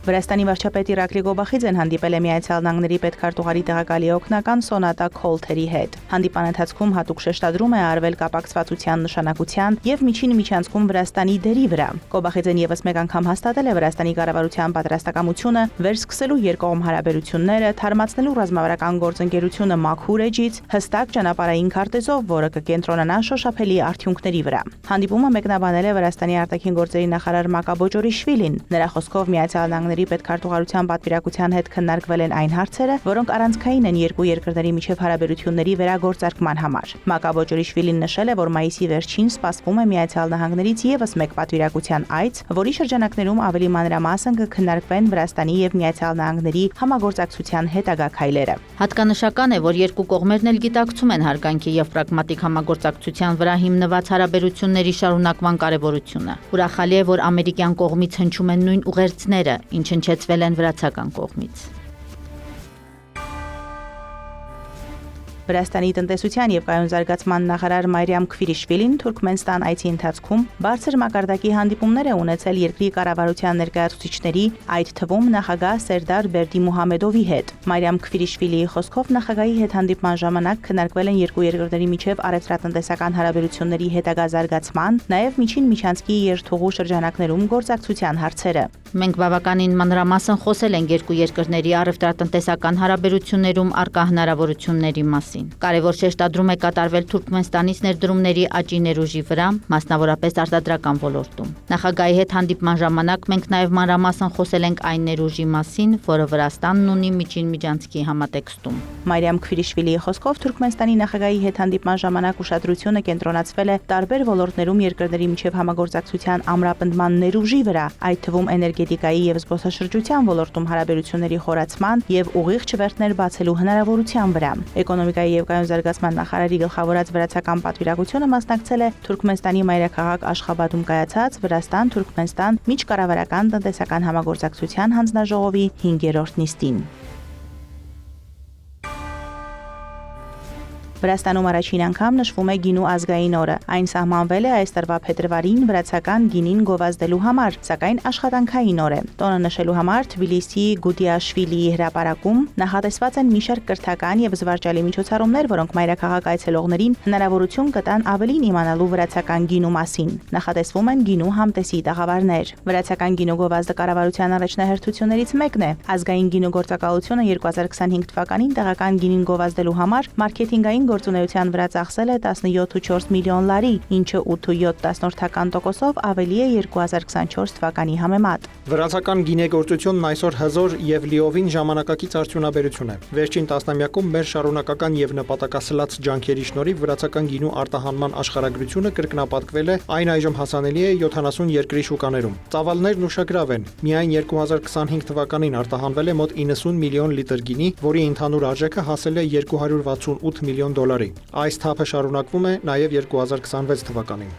Վրաստանի վարչապետ Իրակլի Գոբախիձեն հանդիպել է Միացյալ Նահանգների պետքարտուղարի տեղակալի օգնական Սոնատա Քոլթերի հետ։ Հանդիպան ընթացքում հատուկ շեշտադրում է արվել կապակցվածության նշանակության եւ միջին միջանցքում Վրաստանի դերի վրա։ Գոբախիձեն եւս մեկ անգամ հաստատել է Վրաստանի կառավարության պատրաստակամությունը վերսկսելու երկկողմ հարաբերությունները, թարմացնելու ռազմավարական գործընկերությունը մաքուր էջից, հստակ ճանապարհային քարտեզով, որը կկենտրոնանա շոշափելի արդյունքների վրա։ Հանդիպումը մեկնաբանել է Վրաստանի արտաքին գործերի նախարար Մակաբո Ջորիշվիլին։ Նրա խոսքով Միացյալ Նահանգների պետքարտուղարության պատվիրակության հետ քննարկվել են այն հարցերը, որոնք առանցքային են երկու երկրների միջև հարաբերությունների վերագործարկման համար։ Մակաբո Ջորիշվիլին նշել է, որ մայիսի վերջին սպասվում է Միացյալ Նահանգներից եւս մեկ պատվիրակության այց, որի շրջանակներում ավելի մանրամասն կքննարկվեն Վրաստանի եւ Միացյալ Նահանգների համագործակցության հետագա քայլերը։ Հատկանշական է, որ երկու կողմերն էլ գիտակցում են հարգանքի եւ պրագմատիկ համագործակցության վրա հիմնված հարաբերությունների շարունակման կարեւորությունը։ Ուրախալի է, որ ամերիկյան կողմից հնչում են նույն ուղերձները, ինչ հնչեցվել են վրացական կողմից։ Վրաստանի տնտեսության եւ կայուն զարգացման նախարար Մարիամ Քվիրիշվիլին Թուրքմենստան այցի ընթացքում բարձր մակարդակի հանդիպումներ է ունեցել երկրի կառավարության ներկայացուցիչների, այդ թվում նախագահ Սերդար Բերդիմուհամեդովի հետ։ Մարիամ Քվիրիշվիլիի խոսքով նախագահի հետ հանդիպման ժամանակ քննարկվել են երկու երկրների միջև առևտրատնտեսական հարաբերությունների հետագա զարգացման, նաեւ միջին միջանցքի երթուղու շրջանակներում գործակցության հարցերը։ Մենք բավականին մանրամասն խոսել ենք երկու երկրների առևտրատնտեսական հարաբերություններում առկա հնարավորությունների մասին։ Կարևոր շեշտադրում է կատարվել Թուրքմենստանից ներդրումների աճի ներուժի վրա, մասնավորապես արտադրական ոլորտում։ Նախագահի հետ հանդիպման ժամանակ մենք նաև մանրամասն խոսել ենք այն ներուժի մասին, որը Վրաստանն ունի միջին միջանցքի համատեքստում։ Մարիամ Քվիրիշվիլիի խոսքով Թուրքմենստանի նախագահի հետ հանդիպման ժամանակ ուշադրությունը կենտրոնացվել է տարբեր ոլորտներում երկրների միջև համագործակցության ամրապնդման ներուժի վրա, այդ թվում էներգետիկայի եւ զբոսաշրջության ոլորտում հարաբերությունների խորացման եւ ուղիղ չվերթներ բացելու հնարավորության վրա։ Էկոնոմիկայի եւ կայուն զարգացման նախարարի գլխավորած վրացական պատվիրակությունը մասնակցել է Թուրքմենստանի մայրաքաղաք Աշխաբադում կայացած Վրաստան-Թուրքմենստան միջկառավարական տնտեսական համագործակցության հանձնաժողովի 5-րդ նիստին։ Վրաստանում առաջին անգամ նշվում է գինու ազգային օրը։ Այն սահմանվել է այս տարվա փետրվարին վրացական գինին գովազդելու համար, սակայն աշխատանքային օր է։ Տոնը նշելու համար Թբիլիսիի Գուդիաշվիլիի հրապարակում նախատեսված են մի շարք կրթական եւ զվարճալի միջոցառումներ, որոնք մայրաքաղաք այցելողներին հնարավորություն կտան ավելին իմանալու վրացական գինու մասին։ Նախատեսվում են գինու համտեսի տաղավարներ։ Վրացական գինու գովազդը կառավարության առաջնահերթություններից մեկն է։ Ազգային գինու գործակալությունը 2025 թվականին տեղական գինին գովազդելու համար մարքեթինգային գործունեության վրա ծախսել է 17.4 միլիոն լարի, ինչը 8.7% ավելի է 2024 թվականի համեմատ։ Վրացական գինեգործությունն այսօր հզոր եւ լիովին ժամանակակից արդյունաբերություն է։ Վերջին տասնամյակում մեր շարունակական եւ նպատակասլաց ջանքերի շնորհիվ վրացական գինու արտահանման աշխարհագրությունը կրկնապատկվել է, այն այժմ հասանելի է 70 երկրի շուկաներում։ Ծավալներն ուշագրավ են։ Միայն 2025 թվականին արտահանվել է մոտ 90 միլիոն լիտր գինի, որի ընդհանուր արժեքը հասել է 268 միլիոն դոլարի։ Այս թափը շարունակվում է նաև 2026 թվականին։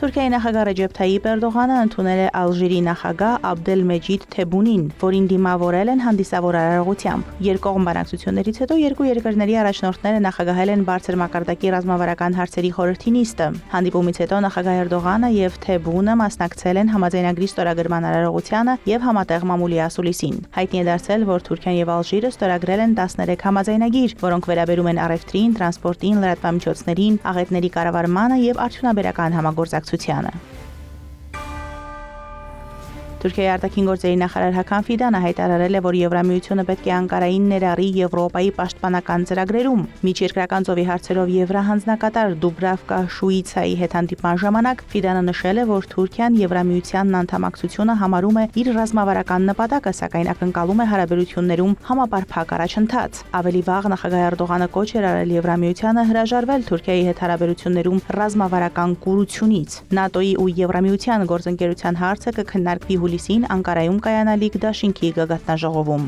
Թուրքիայի նախագահ Ռեջեփ Թայիպ Էրդողանը ընդունել է Ալժիրի նախագահ Աբդելմեջիդ Թեբունին, որին դիմավորել են հանդիսավոր արարողությամբ։ Երկկողմ բանակցություններից հետո երկու երկրների առաջնորդները նախագահել են բարձր մակարդակի ռազմավարական հարցերի խորհրդի նիստը։ Հանդիպումից հետո նախագահ Էրդողանը եւ Թեբունը մասնակցել են համաձայնագրի ստորագրման արարողությանը եւ համատեղ մամուլի ասուլիսին։ Հայտնի է դարձել, որ Թուրքիան եւ Ալժիրը ստորագրել են 13 համաձայնագիր, որոնք վերաբերում են առևտրին, տրանսպորտին, լրատվամիջոցներին, աղետների կառավարմանը եւ արդյունաբերական համագործակցությանը։ Թուրքիայի արտաքին գործերի նախարար Հական Ֆիդանը հայտարարել է, որ Եվրամիությունը պետք է Անկարային ներառի Եվրոպայի պաշտպանական ծրագրերում։ Միջերկրական ծովի հարցերով Եվրահանձնակատար Դուբրավկա Շուիցայի հետ հանդիպման ժամանակ Ֆիդանը նշել է, որ Թուրքիան Եվրամիությանն անդամակցությունը համարում է իր ռազմավարական նպատակը, սակայն ակնկալում է հարաբերություններում համապարփակ առաջընթաց։ Ավելի վաղ նախագահ Էրդողանը կոչ էր արել Եվրամիությանը հրաժարվել Թուրքիայի հետ հարաբերություններում ռազմավարական կուրությունից։ ՆԱՏՕ-ի ու Եվրամիության գործընկերության հարցը կքննարկվի հուլիսին Անկարայում կայանալիք դաշինքի գագաթնաժողովում։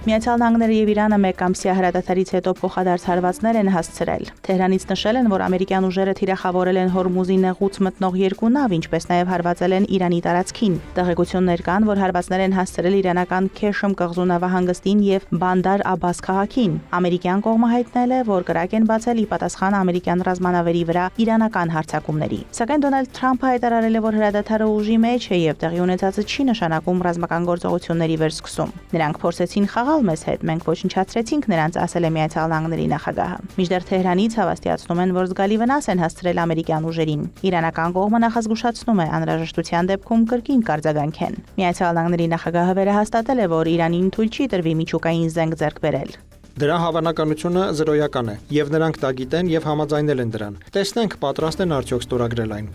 Միացյալ Նահանգները եւ Իրանը մեկ ամսյա հրադադարից հետո փոխադարձ հարվածներ են հասցրել։ Թեհրանից նշել են, որ ամերիկյան ուժերը թիրախավորել են Հորմուզի նեղուց մտնող 2 նավ, ինչպես նաեւ հարվածել են Իրանի տարածքին։ Տեղեկություններ կան, որ հարվածներ են հասցրել իրանական Քեշմ կղզու նավահանգստին եւ Բանդար Աբաս քաղաքին։ Ամերիկյան կողմը հայտնել է, որ կրակ են բացել ի պատասխան ամերիկյան ռազմանավերի վրա իրանական հարձակումների։ Սակայն Դոնալդ Թրամփը հայտարարել է, որ հրադադարը ուժի մեջ է եւ տեղի ունեցածը չի նշանակում ռազմական գործողությունների վերսկսում։ Նրանք փորձեցին խաղալ մեզ հետ, մենք ոչնչացրեցինք նրանց, ասել է Միացյալ Նահանգների նախագահը։ Մինչդեռ Թեհրանից հավաստիացնում են, որ զգալի վնաս են հասցրել ամերիկյան ուժերին։ Իրանական կողմը նախազգուշացնում է, անհրաժեշտության դեպքում կրկին կարձագանքեն։ Միացյալ Նահանգների նախագահը վերահաստատել է, որ Իրանին թույլ չի տրվի միջուկային զենք ձեռք բերել։ Դրա հավանականությունը զրոյական է, եւ նրանք դա գիտեն եւ համաձայնել են դրան։ Տեսնենք, պատրաստ են արդյոք ստորագրել այն։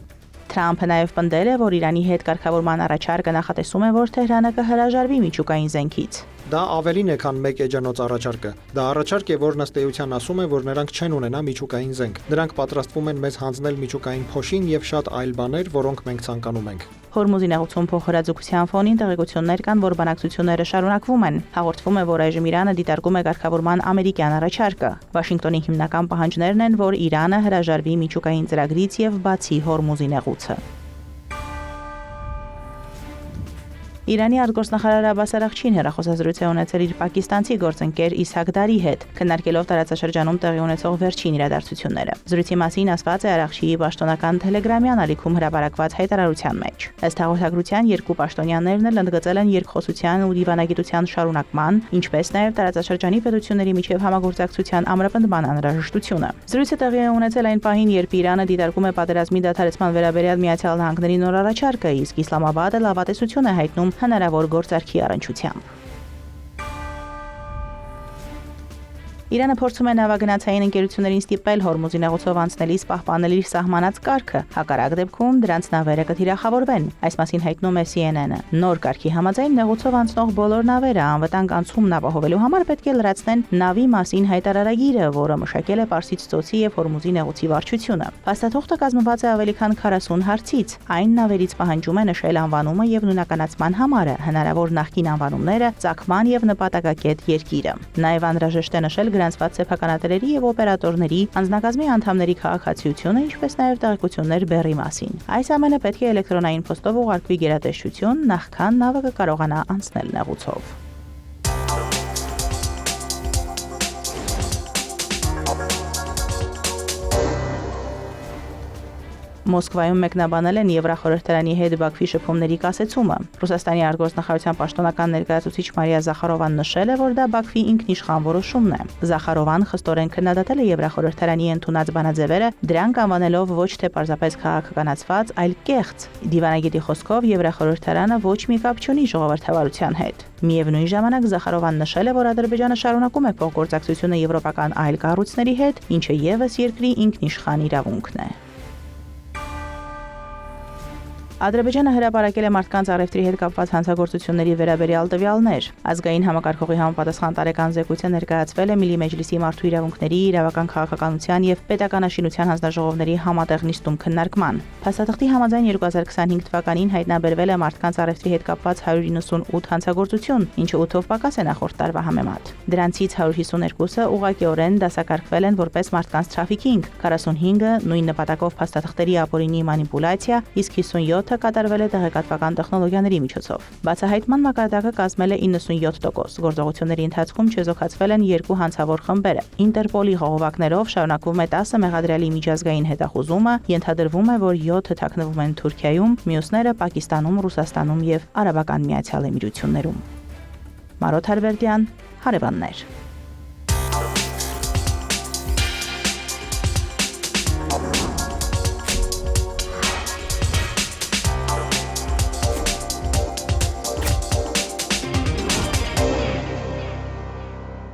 Թրամփը նաև պնդել է, որ Իրանի հետ կարգավորման առաջարկը նախատեսում է, որ Թեհրանը կհրաժարվի միջուկային զենքից։ Դա ավելին է, քան մեկ էջանոց առաջարկը։ Դա առաջարկ է, որ ըստ էության ասում է, որ նրանք չեն ունենա միջուկային զենք։ Նրանք պատրաստվում են մեզ հանձնել միջուկային փոշին եւ շատ այլ բաներ, որոնք մենք ցանկանում ենք։ Հորմուզի նեղուցում փոխհրաձգության ֆոնին տեղեկություններ կան, որ բանակցությունները շարունակվում են։ Հաղորդվում է, որ այժմ Իրանը դիտարկում է կարգավորման ամերիկյան առաջարկը։ Վաշինգտոնի հիմնական պահանջներն են, որ Իրանը հրաժարվի միջուկային ծրագրից եւ բացի Հորմուզի նեղուցը։ Իրանի արտգործնախարար Աբբաս Արաղչին հեռախոսազրույց է ունեցել իր պակիստանցի գործընկեր Իսհակ Դարի հետ, քննարկելով տարածաշրջանում տեղի ունեցող վերջին իրադարձությունները։ Զրույցի մասին ասված է Արաղչիի պաշտոնական Telegram-յան ալիքում հրապարակված հայտարարության մեջ։ Ըստ հաղորդագրության երկու պաշտոնյաներն էլ ընդգծել են երկխոսության ու դիվանագիտության շարունակման, ինչպես նաև տարածաշրջանի պետությունների միջև համագործակցության ամրապնդման անհրաժեշտությունը։ Զրույցը տեղի է ունեցել այն պահին, երբ Իրանը դիտարկում է պատերազմի դադարեցման վերաբերյալ Միացյալ Նահանգների նոր առաջարկը, իսկ Իսլամաբադը լավատեսություն է հայտնում հնարավոր գործարքի առնչությամբ։ Իրանը փորձում է նավագնացային ընկերություններին ստիպել Հորմուզի նեղուցով անցնելիս պահպանել իր սահմանած կարգը, հակառակ դեպքում դրանց նավերը կթիրախավորվեն։ Այս մասին հայտնում է CNN-ը։ Նոր կարգի համաձայն նեղուցով անցնող բոլոր նավերը անվտանգ անցումն ապահովելու համար պետք է լրացնեն նավի մասին հայտարարագիրը, որը մշակել է Պարսից ծոցի եւ Հորմուզի նեղուցի վարչությունը։ Փաստաթուղթը կազմված է ավելի քան 40 հարցից։ Այն նավերից պահանջում է նշել անվանումը եւ նույնականացման համարը, հնարավոր նախկին անվանումները, ծագման եւ նպատակակետ երկիրը։ Նաեւ անհրաժեշտ է նշել գրանցված սեփականատերերի եւ օպերատորների, անձնակազմի անդամների քաղաքացիությունը, ինչպես նաեւ տեղեկություններ բեռի մասին։ Այս ամենը պետք է էլեկտրոնային փոստով ուղարկվի գերատեսչություն, նախքան նավը կկարողանա անցնել նեղուցով։ Մոսկվայում մեկնաբանել են Եվրախորհրդարանի հետ Բաքվի շփումների կասեցումը։ Ռուսաստանի արտգործնախարարության պաշտոնական ներկայացուցիչ Մարիա Զախարովան նշել է, որ դա Բաքվի ինքնիշխան որոշումն է։ Զախարովան խստորեն քննադատել է Եվրախորհրդարանի ընդունած բանաձևերը, դրանք անվանելով ոչ թե պարզապես քաղաքականացված, այլ կեղծ։ Դիվանագետի խոսքով Եվրախորհրդարանը ոչ մի կապ չունի ժողովրդավարության հետ։ Միևնույն ժամանակ Զախարովան նշել է, որ Ադրբեջանը շարունակում է փոխգործակցությունը եվրոպական այլ կառույցների հետ, ինչը եւս երկրի ինքնիշխան իրավունքն է։ Ադրբեջանը հրապարակել է մարդկանց առևտրի հետ կապված հանցագործությունների վերաբերյալ տվյալներ։ Ազգային համակարգողի համապատասխան տարեկան զեկույցը ներկայացվել է Միլի Մեջլիսի մարդու իրավունքների, իրավական քաղաքականության եւ պետականաշինության հանձնաժողովների համատեղ նիստում քննարկման։ Փաստաթղթի համաձայն 2025 թվականին հայտնաբերվել է մարդկանց առևտրի հետ կապված 198 հանցագործություն, ինչը 8-ով պակաս է նախորդ տարվա համեմատ։ Դրանցից 152-ը ուղղակիորեն դասակարգվել են որպես մարդկանց թրաֆիքինգ, 45-ը նույն նպատակով փաստաթղթերի ապօրինի մանիպուլյացիա, իսկ 57 կատարվել է տեղեկատվական տեխնոլոգիաների միջոցով։ Բացահայտման մակարդակը կազմել է 97%։ Գործողությունների ընթացքում չեզոքացվել են 2 հանցավոր խմբերը։ Ինտերպոլի խողովակներով շարունակվում է 10 մեղադրյալի միջազգային հետախուզումը, ենթադրվում է, որ 7-ը թաքնվում են Թուրքիայում, մյուսները Պակիստանում, Ռուսաստանում եւ Արաբական Միացյալ Էմիրություններում։ Մարոթ Հարվերդյան, Հարևաններ։